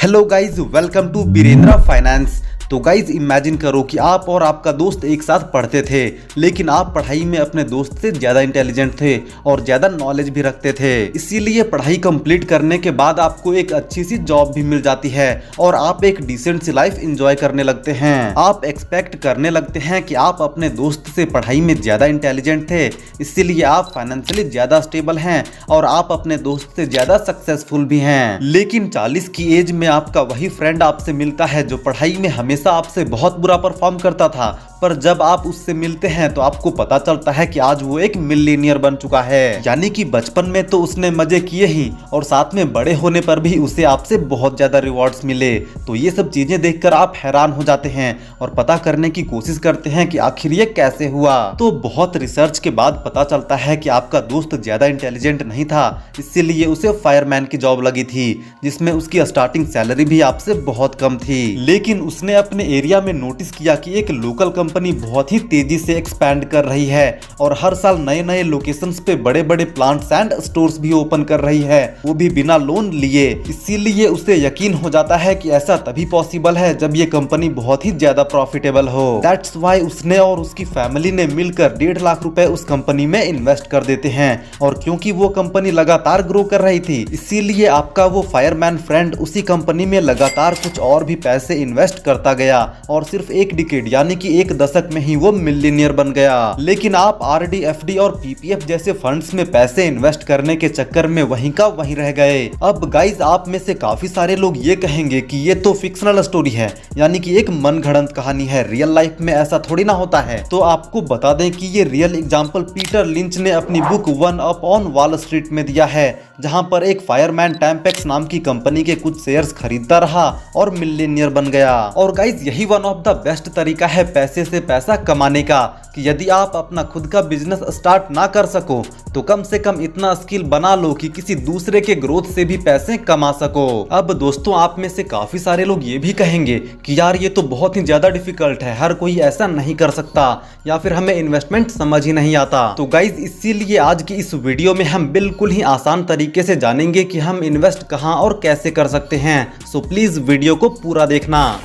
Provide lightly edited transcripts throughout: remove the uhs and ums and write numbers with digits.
Hello guys, welcome to Birendra finance. तो guys imagine करो कि आप और आपका दोस्त एक साथ पढ़ते थे, लेकिन आप पढ़ाई में अपने दोस्त से ज़्यादा इंटेलिजेंट थे और ज़्यादा नॉलेज भी रखते थे। इसीलिए पढ़ाई कंप्लीट करने के बाद आपको एक अच्छी सी जॉब भी मिल जाती है और आप एक डिसेंट सी लाइफ एंजॉय करने लगते हैं। आप एक्सपेक्ट करने लगते हैं कि आप अपने दोस्त से पढ़ाई में ज़्यादा इंटेलिजेंट थे, इसीलिए आप फाइनेंशियली ज़्यादा स्टेबल हैं और आप अपने दोस्त से ज़्यादा सक्सेसफुल भी हैं। लेकिन 40 की एज में आपका वही फ्रेंड आपसे मिलता है जो पढ़ाई में हमेशा आपसे बहुत बुरा परफॉर्म करता था, पर जब आप उससे मिलते हैं तो आपको पता चलता है कि आज वो एक मिलियनियर बन चुका है। यानी कि बचपन में तो उसने मजे किए ही और साथ में बड़े होने पर भी उसे आपसे बहुत ज्यादा रिवॉर्ड्स मिले। तो ये सब चीजें देखकर आप हैरान हो जाते हैं और पता करने की कोशिश करते हैं कि आखिर ये कैसे हुआ। तो बहुत रिसर्च के बाद पता चलता है कि आपका दोस्त ज्यादा इंटेलिजेंट नहीं था, इसीलिए उसे फायरमैन की जॉब लगी थी, जिसमें उसकी स्टार्टिंग सैलरी भी आपसे बहुत कम थी। लेकिन उसने अपने एरिया में नोटिस किया कि एक लोकल कंपनी बहुत ही तेजी से एक्सपैंड कर रही है और हर साल नए नए लोकेशंस पे बड़े बड़े प्लांट्स एंड स्टोर्स भी ओपन कर रही है, वो भी बिना लोन लिए। इसीलिए उसे यकीन हो जाता है कि ऐसा तभी पॉसिबल है जब ये कंपनी बहुत ही ज्यादा प्रॉफिटेबल हो। दैट्स व्हाई उसने और उसकी फैमिली ने मिलकर 1.5 लाख रुपए उस कंपनी में इन्वेस्ट कर देते हैं। और क्योंकि वो कंपनी लगातार ग्रो कर रही थी, इसीलिए आपका वो फायरमैन फ्रेंड उसी कंपनी में लगातार कुछ और भी पैसे इन्वेस्ट करता गया और सिर्फ एक डिकेड यानी कि एक दशक में ही वो मिलियनियर बन गया। लेकिन आप आरडी, एफडी और पीपीएफ जैसे फंड्स में पैसे इन्वेस्ट करने के चक्कर में वहीं का वहीं रह गए। अब गाइज आप में से काफी सारे लोग ये कहेंगे कि ये तो फिक्शनल स्टोरी है, यानी कि एक मनगढ़ंत कहानी है, रियल लाइफ में ऐसा थोड़ी ना होता है। तो आपको बता दें कि ये रियल एग्जाम्पल पीटर लिंच ने अपनी book one up on wall street में दिया है, जहां पर एक फायरमैन टैम्पेक्स नाम की कंपनी के कुछ शेयर्स खरीदता रहा और मिलियनियर बन गया। और गाइज यही वन ऑफ द बेस्ट तरीका है पैसे से पैसा कमाने का, कि यदि आप अपना खुद का बिजनेस स्टार्ट ना कर सको तो कम से कम इतना स्किल बना लो कि किसी दूसरे के ग्रोथ से भी पैसे कमा सको। अब दोस्तों आप में से काफी सारे लोग ये भी कहेंगे कि यार ये तो बहुत ही ज्यादा डिफिकल्ट है, हर कोई ऐसा नहीं कर सकता, या फिर हमें इन्वेस्टमेंट समझ ही नहीं आता। तो गाइज इसीलिए आज की इस वीडियो में हम बिल्कुल ही आसान तरीके से जानेंगे कि हम इन्वेस्ट कहां और कैसे कर सकते हैं। सो प्लीज वीडियो को पूरा देखना।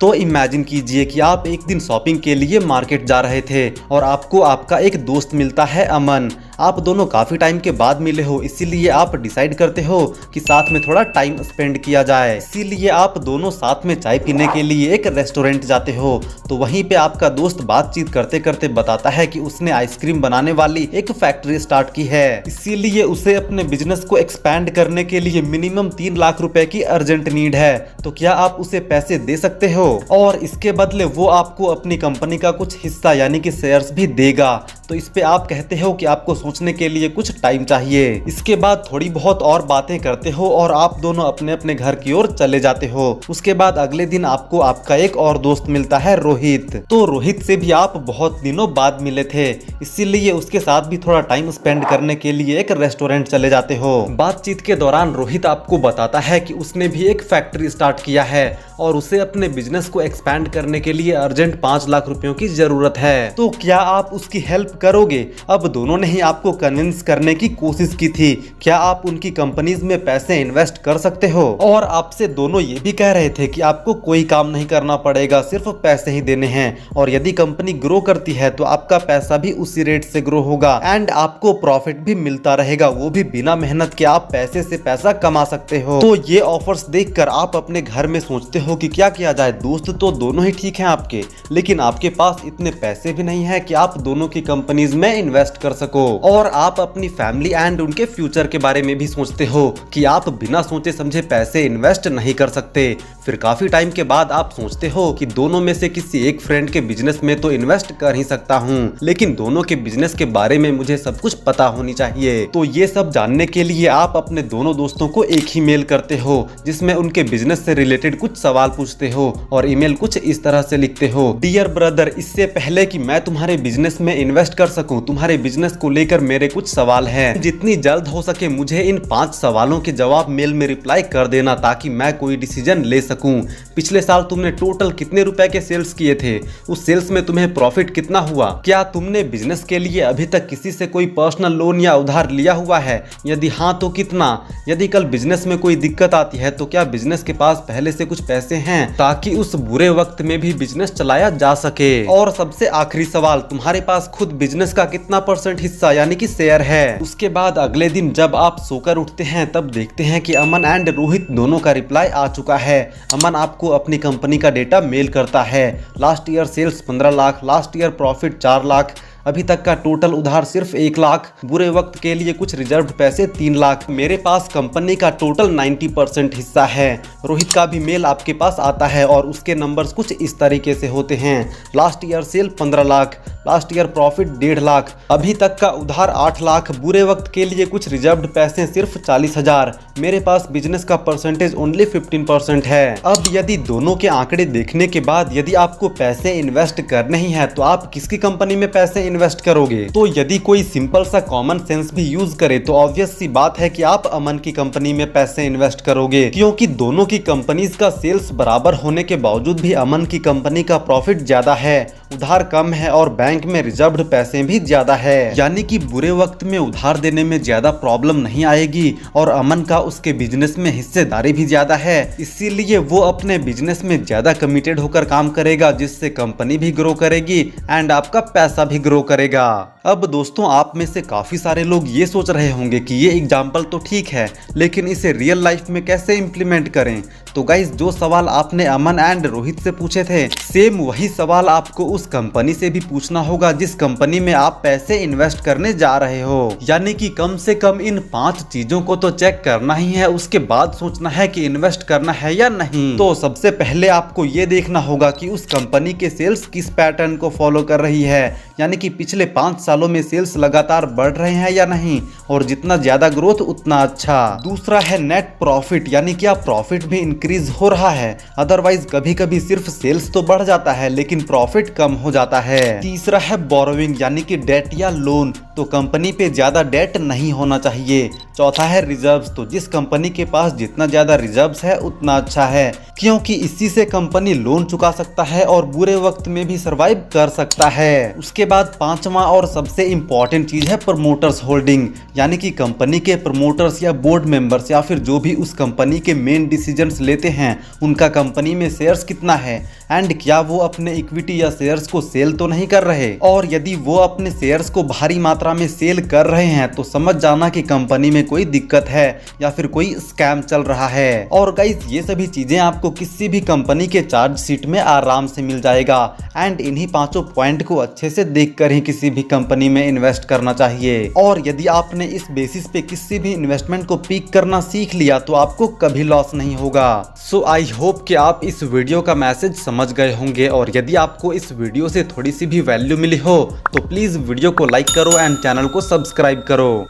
तो इमेजिन कीजिए कि आप एक दिन शॉपिंग के लिए मार्केट जा रहे थे और आपको आपका एक दोस्त मिलता है अमन। आप दोनों काफी टाइम के बाद मिले हो, इसीलिए आप डिसाइड करते हो कि साथ में थोड़ा टाइम स्पेंड किया जाए। इसीलिए आप दोनों साथ में चाय पीने के लिए एक रेस्टोरेंट जाते हो। तो वहीं पे आपका दोस्त बातचीत करते करते बताता है कि उसने आइसक्रीम बनाने वाली एक फैक्ट्री स्टार्ट की है, इसीलिए उसे अपने बिजनेस को एक्सपैंड करने के लिए मिनिमम 3 लाख रुपए की अर्जेंट नीड है। तो क्या आप उसे पैसे दे सकते हो? और इसके बदले वो आपको अपनी कंपनी का कुछ हिस्सा यानी कि शेयर्स भी देगा। तो इस पे आप कहते हो कि आपको सोचने के लिए कुछ टाइम चाहिए। इसके बाद थोड़ी बहुत और बातें करते हो और आप दोनों अपने अपने घर की ओर चले जाते हो। उसके बाद अगले दिन आपको आपका एक और दोस्त मिलता है रोहित। तो रोहित से भी आप बहुत दिनों बाद मिले थे, इसीलिए उसके साथ भी थोड़ा टाइम स्पेंड करने के लिए एक रेस्टोरेंट चले जाते हो। बातचीत के दौरान रोहित आपको बताता है कि उसने भी एक फैक्ट्री स्टार्ट किया है और उसे अपने बिजनेस को एक्सपैंड करने के लिए अर्जेंट 5 लाख रुपयों की जरूरत है। तो क्या आप उसकी हेल्प करोगे? अब दोनों ने ही आपको कन्विंस करने की कोशिश की थी। क्या आप उनकी कंपनीज में पैसे इन्वेस्ट कर सकते हो? और आपसे दोनों ये भी कह रहे थे कि आपको कोई काम नहीं करना पड़ेगा, सिर्फ पैसे ही देने हैं, और यदि कंपनी ग्रो करती है तो आपका पैसा भी उसी रेट से ग्रो होगा एंड आपको प्रॉफिट भी मिलता रहेगा, वो भी बिना मेहनत के आप पैसे से पैसा कमा सकते हो। तो ये ऑफर्स देखकर आप अपने घर में सोचते हो कि क्या किया जाए। दोस्त तो दोनों ही ठीक हैं आपके, लेकिन आपके पास इतने पैसे भी नहीं है कि आप दोनों की कंपनीज में इन्वेस्ट कर सको। और आप अपनी फैमिली एंड उनके फ्यूचर के बारे में भी सोचते हो कि आप बिना सोचे समझे पैसे इन्वेस्ट नहीं कर सकते। फिर काफी टाइम के बाद आप सोचते हो कि दोनों में से किसी एक फ्रेंड के बिजनेस में तो इन्वेस्ट कर ही सकता हूँ, लेकिन दोनों के बिजनेस के बारे में मुझे सब कुछ पता होनी चाहिए। तो ये सब जानने के लिए आप अपने दोनों दोस्तों को एक ही मेल करते हो, जिसमें उनके बिजनेस से रिलेटेड कुछ सवाल पूछते हो और ईमेल कुछ इस तरह से लिखते हो। डियर ब्रदर, इससे पहले कि मैं तुम्हारे बिजनेस में इन्वेस्ट कर सकूं, तुम्हारे बिजनेस को लेकर मेरे कुछ सवाल हैं। जितनी जल्द हो सके मुझे इन 5 सवालों के जवाब मेल में रिप्लाई कर देना ताकि मैं कोई डिसीजन ले सकूं। पिछले साल तुमने टोटल कितने रुपए के सेल्स किए थे? उस सेल्स में तुम्हें प्रॉफिट कितना हुआ? क्या तुमने बिजनेस के लिए अभी तक किसी से कोई पर्सनल लोन या उधार लिया हुआ है? यदि हाँ तो कितना? यदि कल बिजनेस में कोई दिक्कत आती है तो क्या बिजनेस के पास पहले से कुछ पैसे हैं ताकि उस बुरे वक्त में भी बिजनेस चलाया जा सके? और सबसे आखिरी सवाल, तुम्हारे पास खुद बिजनेस का कितना % हिस्सा यानी कि शेयर है? उसके बाद अगले दिन जब आप सोकर उठते हैं तब देखते हैं कि अमन एंड रोहित दोनों का रिप्लाई आ चुका है। अमन आपको अपनी कंपनी का डेटा मेल करता है। Last year sales 15 lakh, last year profit 4 lakh, अभी तक का टोटल उधार सिर्फ 1 लाख, बुरे वक्त के लिए कुछ रिजर्व पैसे 3 लाख। मेरे पास कंपनी का टोटल 90% हिस्सा है। रोहित का भी मेल आपके पास आता है और उसके नंबर्स कुछ इस तरीके से होते हैं। Last year cell 15 lakh, last year profit 1.5 lakh, अभी तक का उधार 8 लाख, बुरे वक्त के लिए कुछ रिजर्व्ड पैसे सिर्फ 40,000। मेरे पास बिजनेस का परसेंटेज ओनली 15% है। अब यदि दोनों के आंकड़े देखने के बाद यदि आपको पैसे इन्वेस्ट करने ही है तो आप किसकी कंपनी में पैसे इन्वेस्ट करोगे? तो यदि कोई सिंपल सा कॉमन सेंस भी यूज करे तो ऑब्वियस सी बात है कि आप अमन की कंपनी में पैसे इन्वेस्ट करोगे, क्योंकि दोनों की कंपनीज का सेल्स बराबर होने के बावजूद भी अमन की कंपनी का प्रॉफिट ज्यादा है, उधार कम है और बैंक में रिजर्व्ड पैसे भी ज्यादा है। यानी कि बुरे वक्त में उधार देने में ज्यादा प्रॉब्लम नहीं आएगी और अमन का उसके बिजनेस में हिस्सेदारी भी ज्यादा है, इसीलिए वो अपने बिजनेस में ज्यादा कमिटेड होकर काम करेगा, जिससे कंपनी भी ग्रो करेगी एंड आपका पैसा भी ग्रो करेगा। अब दोस्तों, आप में से काफी सारे लोग ये सोच रहे होंगे कि ये एग्जाम्पल तो ठीक है, लेकिन इसे रियल लाइफ में कैसे इम्प्लीमेंट करें? तो गाइस, जो सवाल आपने अमन एंड रोहित से पूछे थे, सेम वही सवाल आपको उस कंपनी से भी पूछना होगा जिस कंपनी में आप पैसे इन्वेस्ट करने जा रहे हो। यानी कि कम से कम इन 5 चीजों को तो चेक करना ही है, उसके बाद सोचना है कि इन्वेस्ट करना है या नहीं। तो सबसे पहले आपको ये देखना होगा कि उस कंपनी के सेल्स किस पैटर्न को फॉलो कर रही है, यानी कि पिछले 5 सालों में सेल्स लगातार बढ़ रहे हैं या नहीं, और जितना ज्यादा ग्रोथ उतना अच्छा। दूसरा है नेट प्रॉफिट, यानी क्या प्रॉफिट भी इंक्रीज हो रहा है? अदरवाइज कभी कभी सिर्फ सेल्स तो बढ़ जाता है लेकिन प्रॉफिट कम हो जाता है। तीसरा है बोरोइंग, यानी कि डेट या लोन, तो कंपनी पे ज्यादा डेट नहीं होना चाहिए। चौथा है रिजर्व्स, तो जिस कंपनी के पास जितना ज्यादा रिजर्व्स है उतना अच्छा है, क्योंकि इसी से कंपनी लोन चुका सकता है और बुरे वक्त में भी सरवाइव कर सकता है। उसके बाद 5वां और सबसे इम्पोर्टेंट चीज है प्रमोटर्स होल्डिंग, यानी कि कंपनी के प्रमोटर्स या बोर्ड मेंबर्स या फिर जो भी उस कंपनी के मेन डिसीजंस लेते हैं, उनका कंपनी में शेयर्स कितना है एंड क्या वो अपने इक्विटी या शेयर्स को सेल तो नहीं कर रहे। और यदि वो अपने शेयर्स को भारी मात्रा में सेल कर रहे हैं तो समझ जाना कि कंपनी में कोई दिक्कत है या फिर कोई स्कैम चल रहा है। और गाइस, ये सभी चीजें आपको किसी भी कंपनी के चार्ज शीट में आराम से मिल जाएगा एंड इन्हीं 5 पॉइंट को अच्छे से देखकर ही किसी भी कंपनी में इन्वेस्ट करना चाहिए। और यदि आपने इस बेसिस पे किसी भी इन्वेस्टमेंट को पिक करना सीख लिया तो आपको कभी लॉस नहीं होगा। सो आई होप कि आप इस वीडियो का मैसेज समझ गए होंगे, और यदि आपको इस वीडियो से थोड़ी सी भी वैल्यू मिली हो तो प्लीज वीडियो को लाइक करो एंड चैनल को सब्सक्राइब करो।